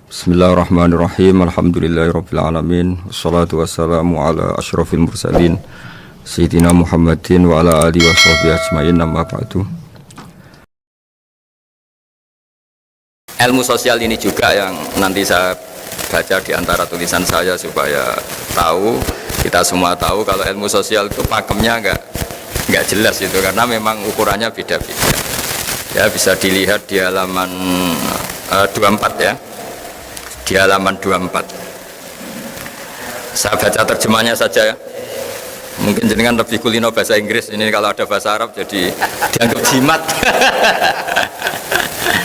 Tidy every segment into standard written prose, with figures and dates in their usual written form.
Bismillahirrahmanirrahim. Alhamdulillahirabbil alamin. Wassalatu wassalamu ala asyrafil mursalin Sayyidina Muhammadin wa ala alihi washabbihi ajmain. Amma ba'du. Ilmu sosial ini juga yang nanti saya baca di antara tulisan saya supaya tahu, kita semua tahu kalau ilmu sosial itu pakemnya enggak jelas itu karena memang ukurannya beda-beda. Ya bisa dilihat di halaman 24 ya. Di halaman 24 saya baca terjemahnya saja ya. Mungkin jenengan lebih kulino bahasa Inggris, ini kalau ada bahasa Arab jadi dianggap jimat.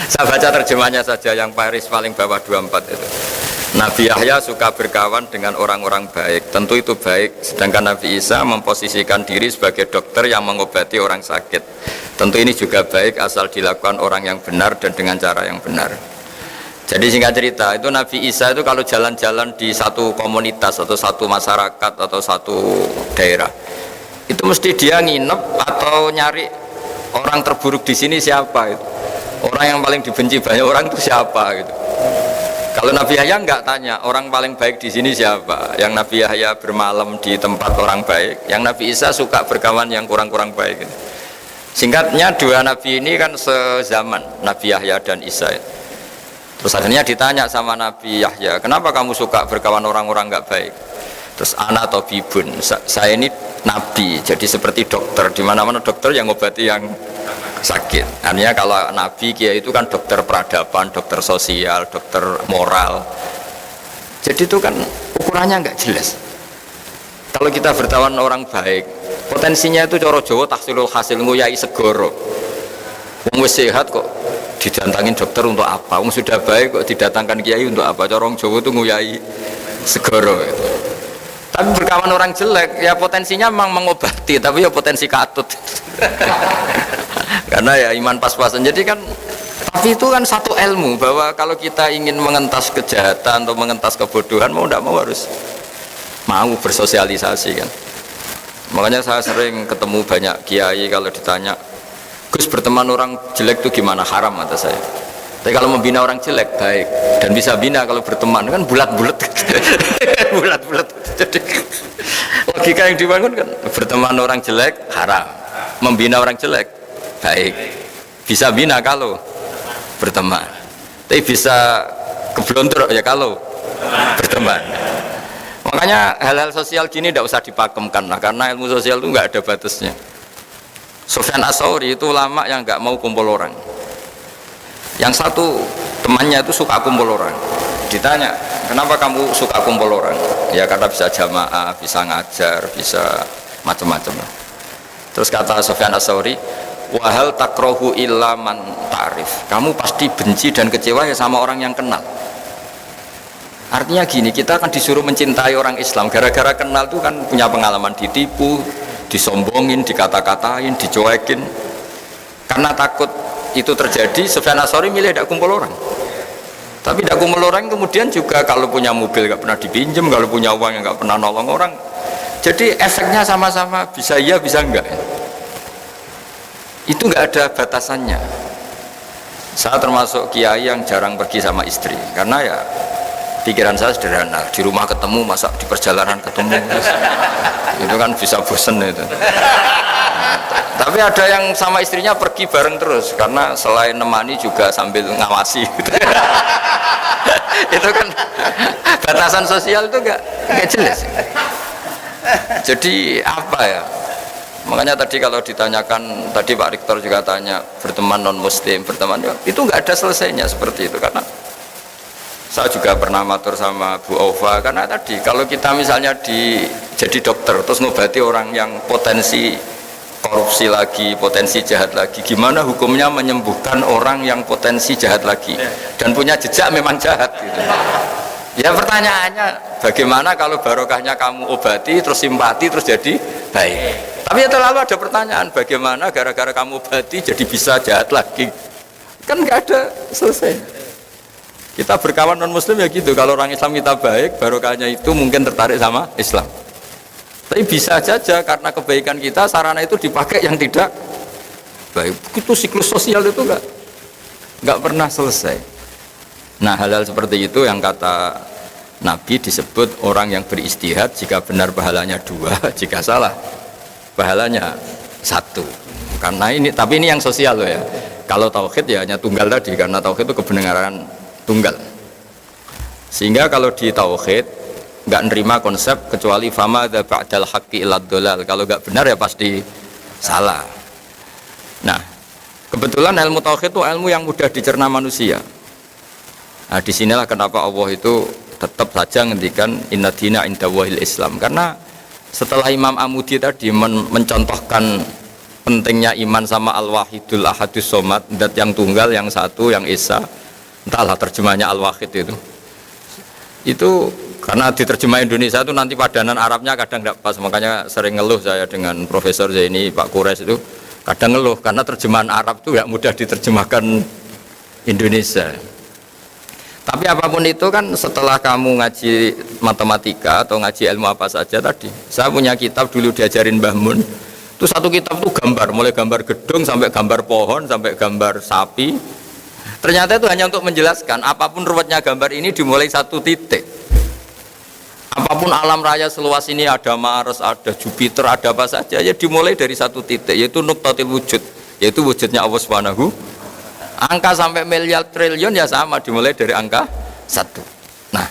Saya baca terjemahnya saja yang Paris paling bawah 24 itu. Nabi Yahya suka berkawan dengan orang-orang baik, tentu itu baik. Sedangkan Nabi Isa memposisikan diri sebagai dokter yang mengobati orang sakit, tentu ini juga baik asal dilakukan orang yang benar dan dengan cara yang benar. Jadi singkat cerita, itu Nabi Isa itu kalau jalan-jalan di satu komunitas atau satu masyarakat atau satu daerah, itu mesti dia nginep atau nyari orang terburuk di sini siapa itu. Orang yang paling dibenci banyak orang itu siapa gitu. Kalau Nabi Yahya enggak tanya, orang paling baik di sini siapa. Yang Nabi Yahya bermalam di tempat orang baik, yang Nabi Isa suka berkawan yang kurang-kurang baik gitu. Singkatnya dua Nabi ini kan sezaman, Nabi Yahya dan Isa itu. Terus akhirnya ditanya sama Nabi Yahya, kenapa kamu suka berkawan orang-orang nggak baik? Terus ana tabibun, saya ini nabi, jadi seperti dokter, di mana-mana dokter yang ngobati yang sakit. Artinya kalau nabi kiai itu kan dokter peradaban, dokter sosial, dokter moral. Jadi itu kan ukurannya nggak jelas. Kalau kita bertawan orang baik, potensinya itu coro Jawa tahsilul hasil nguyai segoro. Wong wis sehat kok didatangin dokter untuk apa? Wong sudah baik kok didatangkan kiai untuk apa? Corong Jawa itu nguyai segoro gitu. Tapi berkawan orang jelek ya potensinya memang mengobati, tapi ya potensi katut. Karena ya iman pas-pasan. Jadi kan tapi itu kan satu ilmu bahwa kalau kita ingin mengentas kejahatan atau mengentas kebodohan mau tidak mau harus mau bersosialisasi kan. Makanya saya sering ketemu banyak kiai kalau ditanya, Gus berteman orang jelek itu gimana? Haram kata saya. Tapi kalau membina orang jelek baik dan bisa bina kalau berteman kan bulat-bulat. Bulat-bulat. Jadi logika yang dibangun kan berteman orang jelek haram, membina orang jelek baik. Bisa bina kalau berteman. Tapi bisa keblontor ya kalau berteman. Makanya hal-hal sosial gini tidak usah dipakemkan lah karena ilmu sosial itu nggak ada batasnya. Sufyan Ats-Tsauri itu ulama yang nggak mau kumpul orang. Yang satu temannya itu suka kumpul orang. Ditanya, kenapa kamu suka kumpul orang? Ya karena bisa jamaah, bisa ngajar, bisa macam-macam. Terus kata Sufyan Ats-Tsauri, wahal takrohu illa man ta'rif. Kamu pasti benci dan kecewa ya sama orang yang kenal. Artinya gini, kita akan disuruh mencintai orang Islam gara-gara kenal tuh kan punya pengalaman ditipu, disombongin, dikata-katain, dicuekin. Karena takut itu terjadi, Sufyan Ats-Tsauri milih tidak kumpul orang. Tapi tidak kumpul orang kemudian juga kalau punya mobil nggak pernah dipinjam, kalau punya uang yang nggak pernah nolong orang. Jadi efeknya sama-sama bisa iya bisa enggak. Itu nggak ada batasannya. Saya termasuk kiai yang jarang pergi sama istri karena ya pikiran saya sederhana, di rumah ketemu masa di perjalanan ketemu itu kan bisa bosen itu. Tapi ada yang sama istrinya pergi bareng terus karena selain nemani juga sambil ngawasi gitu. Itu kan batasan sosial itu enggak jelas. Jadi apa ya, makanya tadi kalau ditanyakan, tadi Pak Rektor juga tanya berteman non muslim, berteman itu enggak ada selesainya seperti itu. Karena saya juga pernah matur sama Bu Ova, karena tadi kalau kita misalnya jadi dokter terus ngobati orang yang potensi korupsi lagi, potensi jahat lagi, gimana hukumnya menyembuhkan orang yang potensi jahat lagi dan punya jejak memang jahat gitu. Ya pertanyaannya bagaimana kalau barokahnya kamu obati terus simpati terus jadi baik. Tapi ya terlalu ada pertanyaan, bagaimana gara-gara kamu obati jadi bisa jahat lagi, kan nggak ada selesai. Kita berkawan non muslim ya gitu, kalau orang Islam kita baik, barokahnya itu mungkin tertarik sama Islam. Tapi bisa saja karena kebaikan kita sarana itu dipakai yang tidak baik. Itu siklus sosial itu enggak pernah selesai. Nah, hal-hal seperti itu yang kata Nabi disebut orang yang beristihad, jika benar pahalanya 2, jika salah pahalanya 1. Karena ini, tapi ini yang sosial loh ya. Kalau tauhid ya hanya tunggal tadi, karena tauhid itu kebenaran tunggal. Sehingga kalau di tauhid nggak nerima konsep kecuali fama dza ba'dal haqqi illa dhalal. Kalau nggak benar ya pasti salah. Nah, kebetulan ilmu tauhid itu ilmu yang mudah dicerna manusia. Nah, disinilah kenapa Allah itu tetap saja ngendikan inna dina inda wahil Islam, karena setelah Imam Amudi tadi mencontohkan pentingnya iman sama al-wahidul ahadus somad, zat yang tunggal, yang satu, yang esa, entahlah terjemahnya al-wahid itu karena diterjemah Indonesia itu nanti padanan Arabnya kadang tidak pas, makanya sering ngeluh saya dengan Profesor Zaini, Pak Kures itu kadang ngeluh karena terjemahan Arab itu tidak mudah diterjemahkan Indonesia. Tapi apapun itu kan setelah kamu ngaji matematika atau ngaji ilmu apa saja tadi, saya punya kitab dulu diajarin Mbah Mun, itu satu kitab tuh gambar, mulai gambar gedung sampai gambar pohon sampai gambar sapi. Ternyata itu hanya untuk menjelaskan apapun ruwetnya gambar ini dimulai satu titik. Apapun alam raya seluas ini, ada Mars, ada Jupiter, ada apa saja, ya dimulai dari satu titik, yaitu nuqtatil wujud, yaitu wujudnya Allah Subhanahu. Angka sampai miliar triliun ya sama, dimulai dari angka 1. Nah,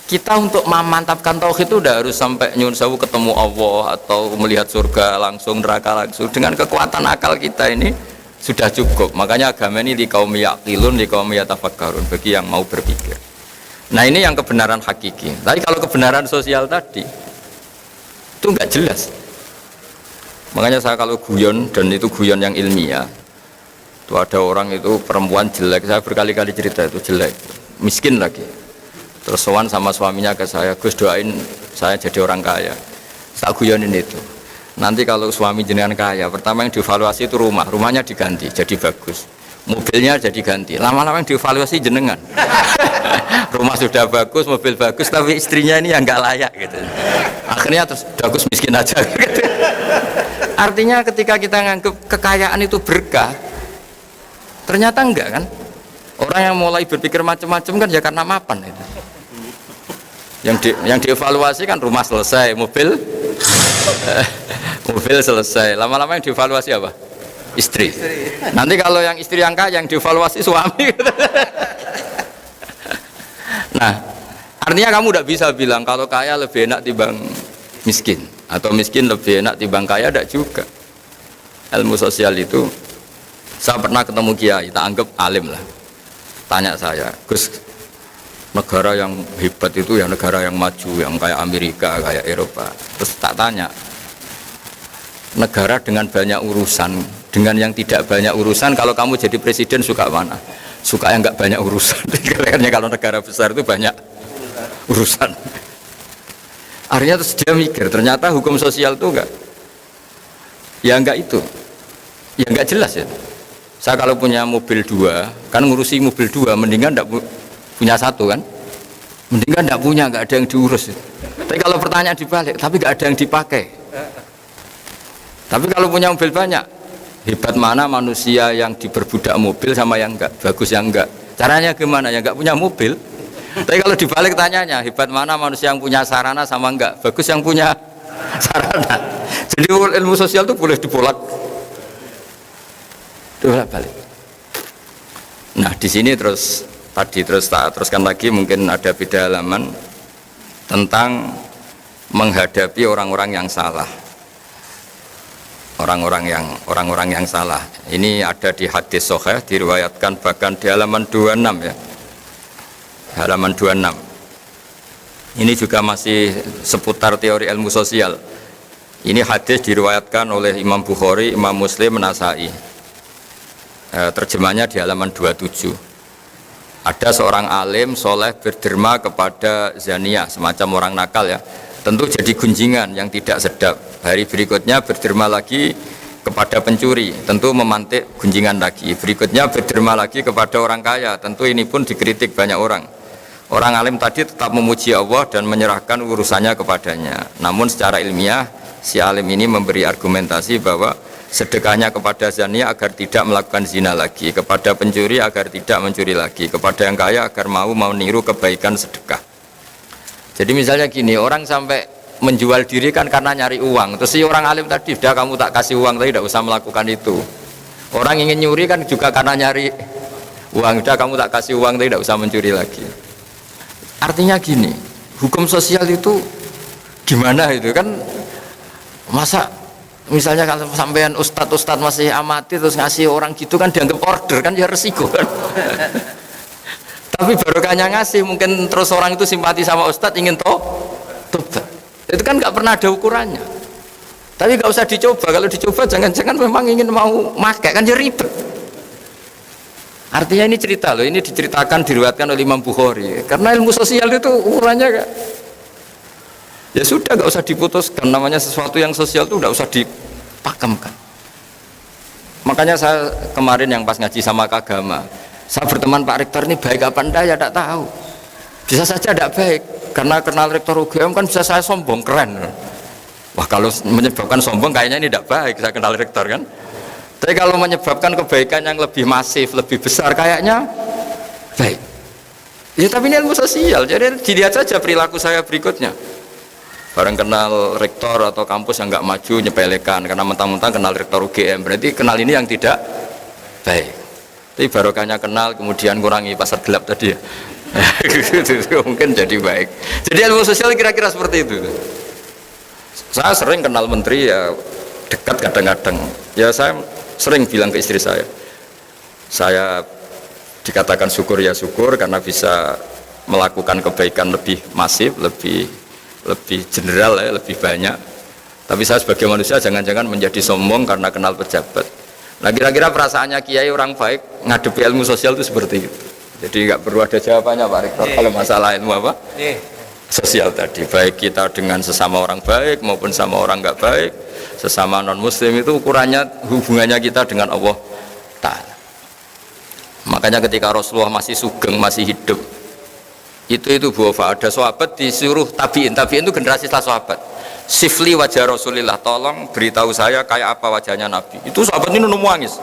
kita untuk memantapkan tauhid itu udah harus sampai nyun sewu ketemu Allah atau melihat surga langsung, neraka langsung. Dengan kekuatan akal kita ini sudah cukup. Makanya agama ini di kaum yaqilun, di kaum yatafakkarun, bagi yang mau berpikir. Nah, ini yang kebenaran hakiki. Tapi kalau kebenaran sosial tadi itu nggak jelas. Makanya saya kalau guyon, dan itu guyon yang ilmiah, itu ada orang itu perempuan jelek, saya berkali-kali cerita itu jelek, miskin lagi, terus sowan sama suaminya ke saya, Gus doain saya jadi orang kaya. Saya guyonin itu, nanti kalau suami jenengan kaya, pertama yang dievaluasi itu rumahnya diganti jadi bagus, mobilnya jadi ganti, lama-lama yang dievaluasi jenengan. Rumah sudah bagus, mobil bagus, tapi istrinya ini yang nggak layak gitu. Akhirnya terus bagus miskin aja gitu. Artinya ketika kita nganggap kekayaan itu berkah, ternyata enggak kan. Orang yang mulai berpikir macam-macam kan ya karena mapan itu. Yang dievaluasi kan rumah selesai, mobil selesai. Lama-lama yang dievaluasi apa? Istri. Nanti kalau yang istri yang kaya, yang dievaluasi suami. Nah, artinya kamu tidak bisa bilang kalau kaya lebih enak timbang miskin, atau miskin lebih enak timbang kaya, tidak juga. Ilmu sosial itu, saya pernah ketemu kiai, tak anggap alim lah, tanya saya, Gus, negara yang hebat itu ya negara yang maju, yang kayak Amerika, kayak Eropa. Terus tak tanya, negara dengan banyak urusan dengan yang tidak banyak urusan, kalau kamu jadi presiden suka mana? Suka yang nggak banyak urusan. Karena kalau negara besar itu banyak urusan. Akhirnya terus dia mikir, ternyata hukum sosial itu enggak, ya enggak itu, ya enggak jelas ya. Saya kalau punya mobil 2, kan ngurusi mobil 2, mendingan enggak punya 1 kan, mendingan enggak punya, enggak ada yang diurus. Tapi kalau pertanyaan dibalik, tapi enggak ada yang dipakai. Tapi kalau punya mobil banyak, hebat mana manusia yang diperbudak mobil sama yang enggak, bagus yang enggak. Caranya gimana? Ya enggak punya mobil. Tapi kalau dibalik tanyanya, hebat mana manusia yang punya sarana sama enggak, bagus yang punya sarana. Jadi ilmu sosial itu boleh dibolak balik. Nah, di sini terus tak teruskan lagi, mungkin ada beda halaman tentang menghadapi orang-orang yang salah. Orang-orang yang salah. Ini ada di hadis sahih, diriwayatkan bahkan di halaman 26 ya. Halaman 26. Ini juga masih seputar teori ilmu sosial. Ini hadis diriwayatkan oleh Imam Bukhari, Imam Muslim, Nasai. Terjemahnya di halaman 27. Ada seorang alim soleh berderma kepada zaniyah, semacam orang nakal ya. Tentu jadi gunjingan yang tidak sedap. Hari berikutnya berderma lagi kepada pencuri, tentu memantik gunjingan lagi. Berikutnya berderma lagi kepada orang kaya, tentu ini pun dikritik banyak orang. Orang alim tadi tetap memuji Allah dan menyerahkan urusannya kepadanya. Namun secara ilmiah si alim ini memberi argumentasi bahwa sedekahnya kepada zania agar tidak melakukan zina lagi, kepada pencuri agar tidak mencuri lagi, kepada yang kaya agar mau niru kebaikan sedekah. Jadi misalnya gini, orang sampai menjual diri kan karena nyari uang, terus si orang alim tadi, udah kamu tak kasih uang tapi tidak usah melakukan itu. Orang ingin nyuri kan juga karena nyari uang, udah kamu tak kasih uang tapi tidak usah mencuri lagi. Artinya gini, hukum sosial itu gimana itu kan, masa misalnya kalau sampean ustadz masih amati terus ngasih orang gitu kan dianggap order kan, ya resiko kan. Tapi barokahnya ngasih, mungkin terus orang itu simpati sama ustadz, ingin tobat. Itu kan nggak pernah ada ukurannya. Tapi nggak usah dicoba, kalau dicoba jangan-jangan memang ingin mau makai kan, ya ribet. Artinya ini cerita loh, ini diceritakan, diriwayatkan oleh Imam Bukhari. Karena ilmu sosial itu ukurannya kan, ya sudah nggak usah diputuskan, namanya sesuatu yang sosial itu nggak usah dipakamkan. Makanya saya kemarin yang pas ngaji sama Kagama, saya berteman Pak Rektor ini baik apa enggak ya tidak tahu. Bisa saja tidak baik, karena kenal Rektor UGM kan bisa saya sombong, keren. Wah kalau menyebabkan sombong kayaknya ini tidak baik, saya kenal Rektor kan. Tapi kalau menyebabkan kebaikan yang lebih masif, lebih besar kayaknya baik. Ya tapi ini ilmu sosial, jadi dilihat saja perilaku saya berikutnya. Barang kenal rektor atau kampus yang nggak maju nyepelekan, karena mentang-mentang kenal rektor UGM, berarti kenal ini yang tidak baik. Tapi barokahnya kenal kemudian kurangi pasar gelap tadi ya. Mungkin jadi baik. Jadi ilmu sosial kira-kira seperti itu. Saya sering kenal menteri ya, dekat kadang-kadang. Ya saya sering bilang ke istri saya dikatakan syukur ya syukur karena bisa melakukan kebaikan lebih masif, lebih general ya, lebih banyak. Tapi saya sebagai manusia jangan-jangan menjadi sombong karena kenal pejabat. Nah kira-kira perasaannya kiai orang baik ngadepi ilmu sosial itu seperti itu. Jadi nggak perlu ada jawabannya Pak Rektor kalau masalah ilmu apa? Sosial tadi. Baik kita dengan sesama orang baik maupun sama orang nggak baik, sesama non muslim, itu ukurannya hubungannya kita dengan Allah Ta'ala. Makanya ketika Rasulullah masih sugeng, masih hidup, itu bahwa ada sahabat disuruh tabiin itu generasi setelah sahabat, sifli wajah Rasulillah, tolong beritahu saya kayak apa wajahnya Nabi. Itu sahabat ini nangis.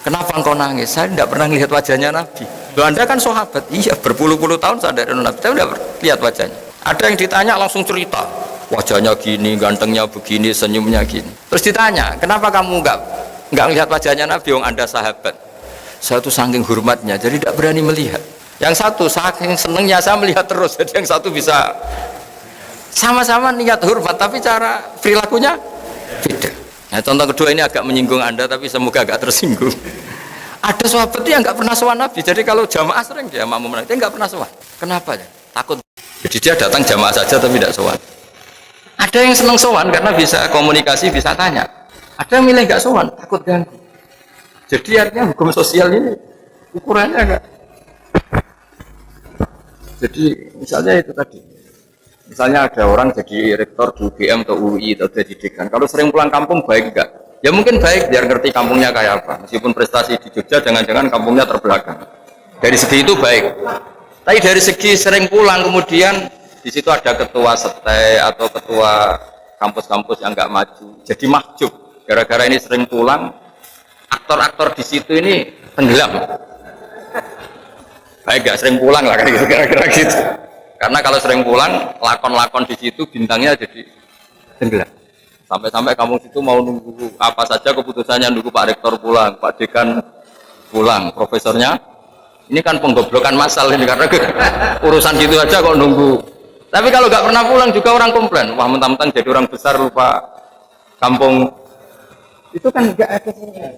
Kenapa engkau nangis? Saya tidak pernah lihat wajahnya Nabi. Loh Anda kan sahabat, iya berpuluh-puluh tahun saya dari Nabi, tapi tidak lihat wajahnya. Ada yang ditanya langsung cerita, wajahnya gini, gantengnya begini, senyumnya gini. Terus ditanya, kenapa kamu nggak lihat wajahnya Nabi? Yang Anda sahabat. Saya tuh saking hormatnya, jadi tidak berani melihat. Yang satu saking senengnya saya melihat terus, jadi yang satu bisa sama-sama niat hormat, tapi cara perilakunya beda. Nah, contoh kedua ini agak menyinggung Anda, tapi semoga agak tersinggung. Ada sahabat yang nggak pernah sowan Nabi, jadi kalau jamaah sering dia makmum Nabi, dia nggak pernah sowan. Kenapa ya? Takut. Jadi dia datang jamaah saja tapi tidak sowan. Ada yang senang sowan karena bisa komunikasi, bisa tanya. Ada yang milih nggak sowan, takut ganggu. Jadi artinya hukum sosial ini ukurannya enggak. Jadi misalnya itu tadi, misalnya ada orang jadi rektor di UGM atau UI atau jadi dekan, kalau sering pulang kampung baik enggak? Ya mungkin baik biar ngerti kampungnya kayak apa. Meskipun prestasi di Jogja jangan-jangan kampungnya terbelakang. Dari segi itu baik. Tapi dari segi sering pulang kemudian di situ ada ketua setai atau ketua kampus-kampus yang enggak maju, jadi mahjub. Gara-gara ini sering pulang, aktor-aktor di situ ini tenggelam. Baik enggak sering pulang lah kan gitu, kira-kira gitu. Karena kalau sering pulang, lakon-lakon di situ bintangnya jadi tenggelam. Sampai-sampai kamu situ mau nunggu apa saja keputusannya, nunggu Pak Rektor pulang, Pak Dekan pulang, profesornya. Ini kan penggoblokan massal ini, karena urusan gitu aja kok nunggu. Tapi kalau nggak pernah pulang juga orang komplain, wah mentang-mentang jadi orang besar lupa kampung. Itu kan nggak ada sebenarnya.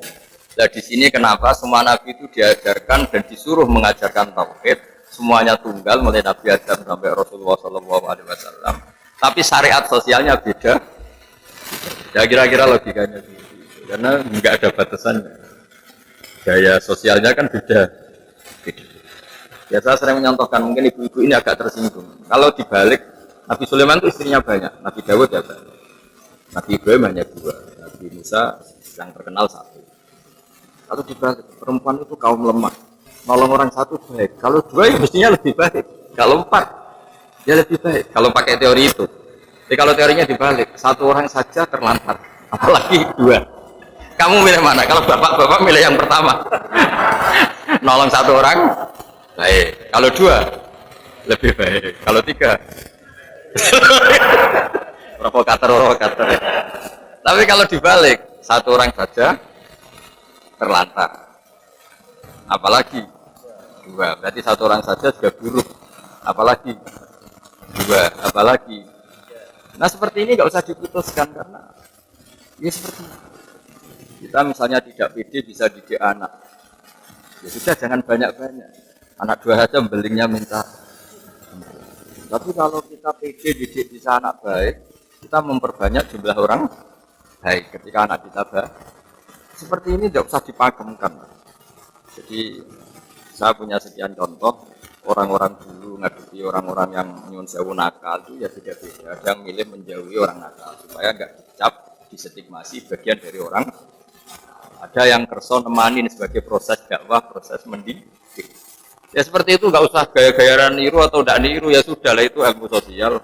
Nah di sini kenapa semua nabi itu diajarkan dan disuruh mengajarkan tauhid, semuanya tunggal mulai Nabi Adam sampai Rasulullah SAW. Tapi syariat sosialnya beda. Ya kira-kira logikanya gitu. Karena nggak ada batasan. Gaya sosialnya kan beda. Ya saya sering menyontohkan, mungkin ibu-ibu ini agak tersinggung. Kalau dibalik, Nabi Sulaiman itu istrinya banyak, Nabi Dawud ya banyak, Nabi Ibrahim hanya 2, Nabi Musa yang terkenal 1. Kalau dibalik, perempuan itu kaum lemah, nolong orang 1 baik, kalau 2 ya mestinya lebih baik, kalau 4 ya lebih baik, kalau pakai teori itu. Jadi kalau teorinya dibalik, 1 orang saja terlantar, apalagi 2. Kamu milih mana? Kalau bapak-bapak milih yang pertama. Nolong satu orang, baik. Kalau dua, lebih baik. Kalau tiga, provokator. Tapi kalau dibalik, satu orang saja terlantar. Apalagi dua. Berarti satu orang saja sudah buruk. Apalagi dua. Apalagi. Nah seperti ini nggak usah diputuskan karena ya seperti ini. Kita misalnya tidak pede bisa didik anak, ya sudah jangan banyak-banyak. Anak dua saja belingnya minta. Tapi kalau kita pede didik bisa anak baik, kita memperbanyak jumlah orang baik ketika anak kita baik. Seperti ini tidak usah dipakemkan. Jadi saya punya sekian contoh orang-orang dulu ngadepi orang-orang yang nyun sewu nakal itu ya beda-beda. Ada yang milih menjauhi orang nakal supaya nggak dicap, distigmasi bagian dari orang. Ada yang kerso nemanin sebagai proses dakwah, proses mendidik. Ya seperti itu, nggak usah gaya-gayaan niru atau tidak niru, ya sudah lah itu ilmu sosial.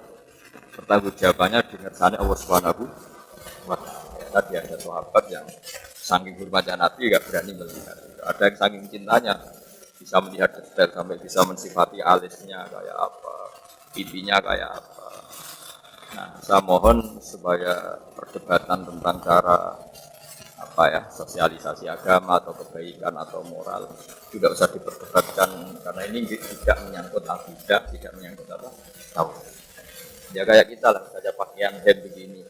Pertanggungjawabannya dingersani Allah Subhanahu wa Ta'ala. Tadi ada sahabat yang saking hormatnya Nabi nggak berani melihat. Ada yang saking cintanya bisa melihat detail sampai bisa mensifati alisnya kayak apa, pipinya kayak apa. Nah, saya mohon supaya perdebatan tentang cara sosialisasi agama atau kebaikan atau moral tidak usah diperdebatkan karena ini tidak menyangkut akidah, tidak menyangkut apa tahu. Ya kayak kita lah saja pakaian hem begini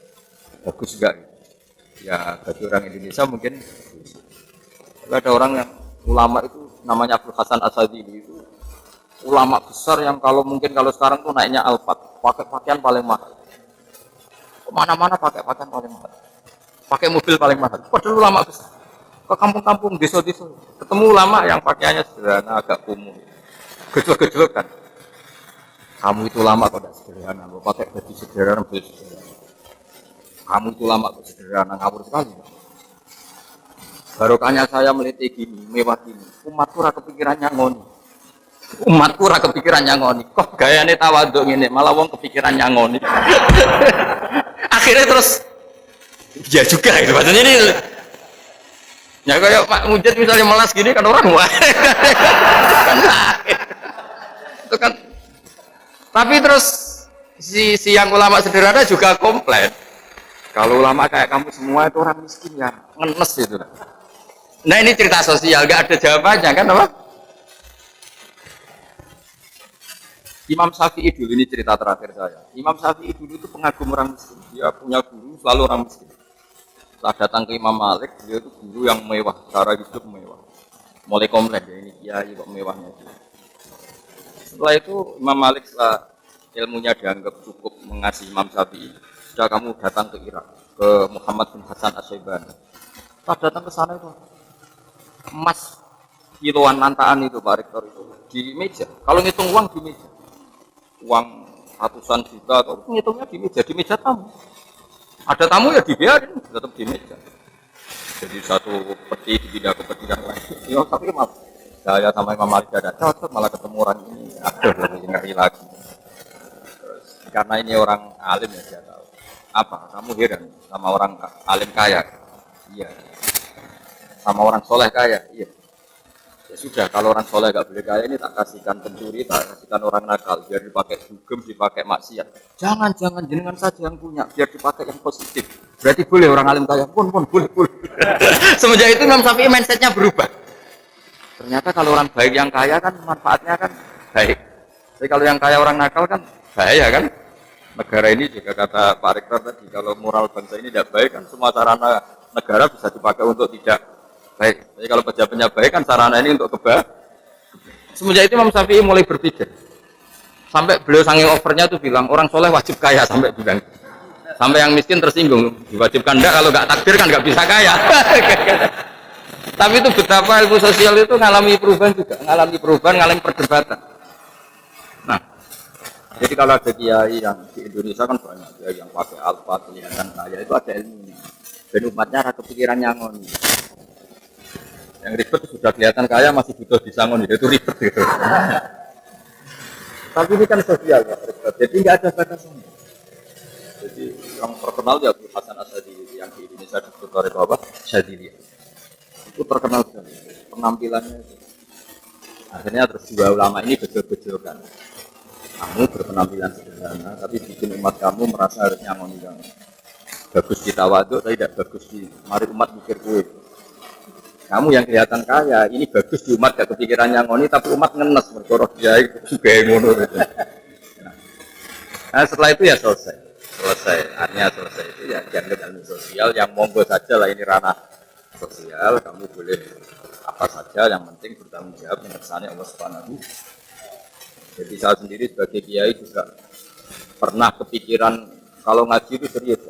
bagus enggak? Ya bagi orang Indonesia mungkin ada orang yang ulama itu namanya Abdul Hasan Asadili itu ulama besar yang kalau sekarang tuh naiknya Alphard pakai pakaian paling mahal, kemana-mana pakai pakaian paling mahal, pakai mobil paling mahal. Padahal ulama besar ke kampung-kampung, desa-desa ketemu ulama yang pakaiannya sederhana, agak kumuh, gejolak-gejolak kan. Kamu itu ulama kok tidak sederhana, mau pakai baju sederhana, kamu itu ulama kok sederhana, ngawur sekali. Barokahnya saya meliti gini, mewah gini, umatku ra kepikiran nyangoni. Umatku ra kepikiran nyangoni. Kok gayane tawaduk ngene, malah wong kepikiran nyangoni. Akhirnya terus ya juga itu maksudnya ini. Ya kayak Pak Mujid misalnya melas gini kan orang wah. Itu kan. Tapi terus si yang ulama sederhana juga komplain. Kalau ulama kayak kamu semua itu orang miskin ya, ngenes itu. Nah ini cerita sosial, gak ada jawabannya kan apa? Imam Syafi'i dulu, ini cerita terakhir saya. Imam Syafi'i dulu itu pengagum orang miskin. Dia punya guru selalu orang miskin. Setelah datang ke Imam Malik, dia itu guru yang mewah, cara hidup mewah. Mulai komplain ya ini kiai kok mewahnya. Setelah itu Imam Malik setelah ilmunya dianggap cukup mengasihi Imam Syafi'i, sudah kamu datang ke Irak, ke Muhammad bin Hasan As-Syaibani. Setelah datang ke sana itu emas kiloan lantaan itu Pak Rektor itu di meja. Kalau ngitung uang di meja, uang ratusan juta atau ngitungnya di meja tamu. Ada tamu ya dibiarin, tetap di meja. Jadi satu peti dipindah ke peti yang lain. Ya tapi maaf, saya sama Imam Malik ada cocok malah ketemu orang ini, aduh lebih ngeri lagi. Terus, karena ini orang alim ya saya tahu. Apa? Kamu heran sama orang alim kaya? Iya. Sama orang soleh kaya? Iya. Ya sudah, kalau orang soleh gak boleh kaya ini tak kasihkan pencuri, tak kasihkan orang nakal, biar dipakai dugem, dipakai maksiat. Jangan jenengan saja yang punya, biar dipakai yang positif. Berarti boleh orang alim kaya pun boleh. Semenjak itu Imam Syafi'i mindsetnya berubah. Ternyata kalau orang baik yang kaya kan manfaatnya kan baik. Tapi kalau yang kaya orang nakal kan bahaya kan. Negara ini juga kata Pak Rektor tadi, kalau moral bangsa ini tidak baik kan semua sarana negara bisa dipakai untuk tidak baik. Jadi kalau pejabatnya baik kan sarana ini untuk kebaikan. Semenjak itu Imam Syafi'i mulai berpikir. Sampai beliau saking overnya tuh bilang orang soleh wajib kaya sampai bilang. Sampai yang miskin tersinggung. Diwajibkan enggak kalau enggak takdir kan enggak bisa kaya. Tapi itu betapa ilmu sosial itu ngalami perubahan juga, ngalami perdebatan. Nah, jadi kalau ada kiai yang di Indonesia kan banyak kiai yang pakai alfa kelihatan kaya itu ada ilmunya. Dan umatnya ada kepikiran nyangon. Yang ribet sudah kelihatan kaya masih butuh disangon itu ribet gitu. Tapi ini kan sosial ya, ribet. Jadi nggak ada batasannya. Jadi yang terkenal ya Abu Hasan Asyadzili yang di Indonesia disebut oleh apa? Syadzili. Itu terkenal sekali penampilannya itu. Akhirnya terus dua ulama ini bejo-bejokan. Kamu berpenampilan sederhana, tapi bikin umat kamu merasa harus nyangoni kamu. Bagus di tawaduk, tapi tidak bagus di mari umat mikir gue. Kamu yang kelihatan kaya, ini bagus di umat gak kepikiran nyangoni, tapi umat ngenes berkorok dia juga ngono. Nah setelah itu ya selesai. Artinya selesai itu ya dianggap ilmu sosial yang monggo saja lah ini ranah sosial, kamu boleh apa saja yang penting bertanggung jawab mengersani Allah Subhanahu. Jadi saya sendiri sebagai kiai juga pernah kepikiran kalau ngaji itu serius.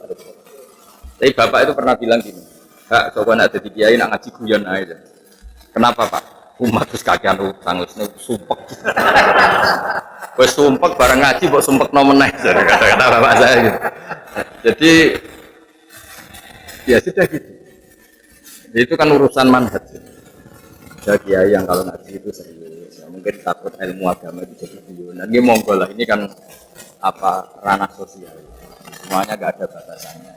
Tapi bapak itu pernah bilang gini, Kak, coba nak jadi kiai nak ngaji guyon aja. Kenapa Pak? Umat terus kakean utang, wis sumpek. Wis sumpek bareng ngaji kok sumpek nomeneh kata-kata bapak saya gitu. Jadi ya sudah gitu. Itu kan urusan manhaj. Ada kiai yang kalau ngaji itu serius, ya, mungkin takut ilmu agama itu jadi guyonan. Ini monggo lah, ini kan apa ranah sosial. Semuanya nggak ada batasannya.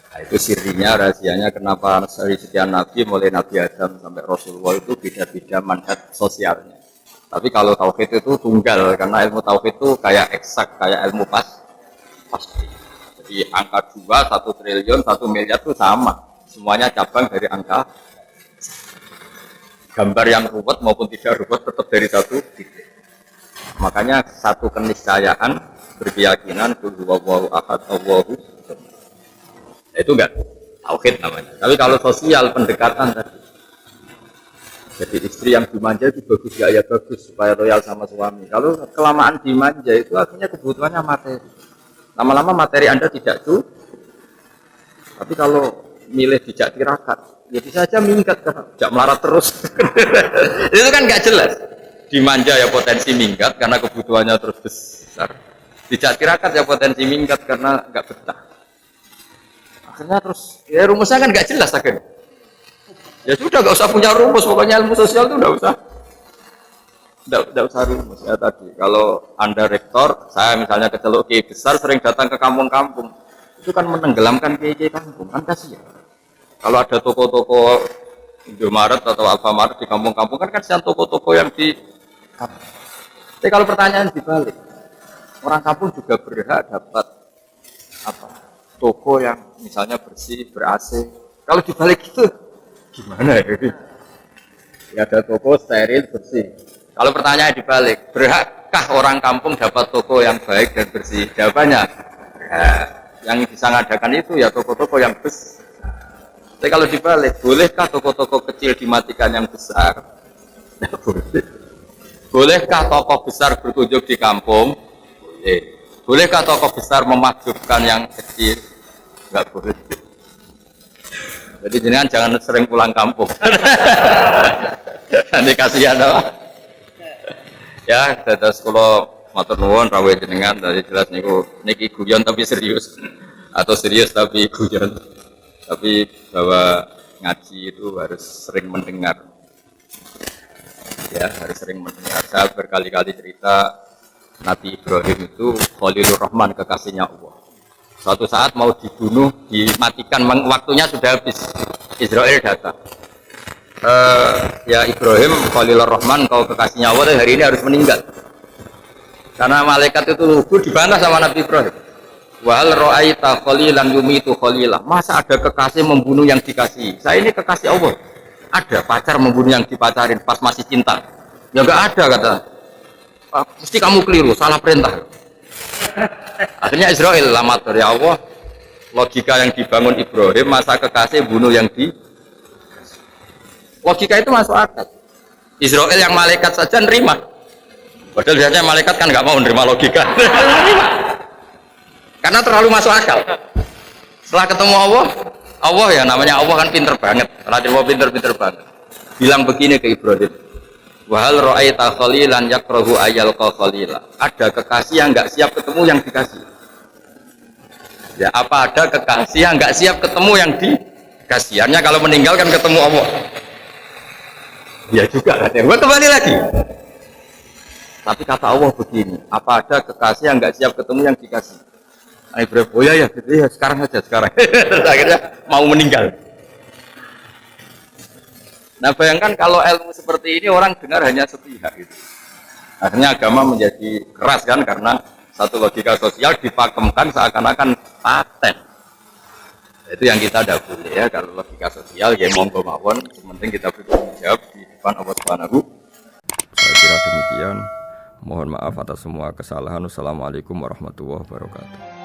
Nah, itu sirinya, rahasianya kenapa dari sekian nabi, mulai Nabi Adam sampai Rasulullah itu beda-beda manhaj sosialnya. Tapi kalau tauhid itu tunggal, karena ilmu tauhid itu kayak eksak, kayak ilmu pasti. Jadi angka 2, 1 triliun, 1 miliar itu sama. Semuanya cabang dari angka. Gambar yang ruwet maupun tidak ruwet tetap dari satu titik. Makanya satu keniscayaan berkeyakinan Allahu ahad, Allahu samad. Itu enggak tauhid namanya. Tapi kalau sosial pendekatan tadi. Jadi istri yang dimanja itu bagus ya bagus supaya loyal sama suami. Kalau kelamaan dimanja itu artinya kebutuhannya materi. Lama-lama materi Anda tidak cukup. Tapi kalau milih dijak tirakat, ya bisa aja minggat kan, jak melarat terus. Itu kan nggak jelas. Dimanja ya potensi minggat karena kebutuhannya terus besar. Dijak tirakat ya potensi minggat karena nggak betah. Akhirnya terus, ya rumusnya kan nggak jelas akhirnya. Ya sudah nggak usah punya rumus, pokoknya ilmu sosial itu nggak usah rumus ya tadi. Kalau Anda rektor, saya misalnya kecelok kiai besar sering datang ke kampung-kampung, itu kan menenggelamkan kiai-kiai kampung, kan kasihan. Kalau ada toko-toko Indomaret atau Alfamart di kampung-kampung kan kasihan toko-toko yang di kampung. Tapi kalau pertanyaan dibalik, orang kampung juga berhak dapat apa? Toko yang misalnya bersih, ber-AC. Kalau dibalik itu gimana ya? Ya ada toko steril, bersih. Kalau pertanyaan dibalik, berhakkah orang kampung dapat toko yang baik dan bersih? Jawabannya, yang bisa ngadakan itu ya toko-toko yang besar. Tapi kalau dibalik, bolehkah toko-toko kecil dimatikan yang besar? Tidak boleh. Bolehkah toko besar berkunjung di kampung? Bolehkah toko besar memakjubkan yang kecil? Tidak boleh. Jadi jangan sering pulang kampung. Nanti kasihan apa? Ya, terus kalau matur nuwun rawuh jenengan tadi jelas niki guyon tapi serius atau serius tapi guyon. Tapi bahwa ngaji itu harus sering mendengar. Ya, harus sering mendengar. Saya berkali-kali cerita Nabi Ibrahim itu Khalilur Rahman, kekasihnya Allah. Suatu saat mau dibunuh, dimatikan, waktunya sudah habis. Israel datang. Ya Ibrahim Khalilur Rahman, kau kekasihnya Allah, hari ini harus meninggal. Karena malaikat itu lugu dibantah sama Nabi Ibrahim. Wahal ro'aita khalilan yumitu khalilah. Masa ada kekasih membunuh yang dikasih? Saya ini kekasih Allah. Ada pacar membunuh yang dipacarin pas masih cinta? Ya enggak ada kata. Mesti kamu keliru, salah perintah. Akhirnya Israel lamat dari Allah. Logika yang dibangun Ibrahim, masa kekasih bunuh yang di. Logika itu masuk akal. Israel yang malaikat saja nerima. Padahal biasanya malaikat kan nggak mau nerima logika. Karena terlalu masuk akal. Setelah ketemu Allah ya namanya Allah kan pinter banget. Allah pinter banget. Bilang begini ke Ibrahim. Wahal ro'aita khalilan yakrahu ayal khalila. Ada kekasih yang nggak siap ketemu yang dikasih. Ya apa ada kekasih yang nggak siap ketemu yang dikasih? Hanya kalau meninggalkan ketemu Allah. Ya juga katanya. Gua kembali lagi. Tapi kata Allah begini, apa ada kekasih yang nggak siap ketemu yang dikasih? Ibrahim, oh ya gitu ya sekarang aja sekarang. Terus akhirnya mau meninggal. Nah bayangkan kalau ilmu seperti ini orang dengar hanya sepihak gitu. Akhirnya agama menjadi keras kan karena satu logika sosial dipakemkan seakan-akan paten. Itu yang kita tidak boleh ya, kalau logika sosial ya monggo mawon, penting kita bertanggung jawab di depan Allah Subhanahu. Saya kira demikian. Mohon maaf atas semua kesalahan. Wassalamualaikum warahmatullahi wabarakatuh.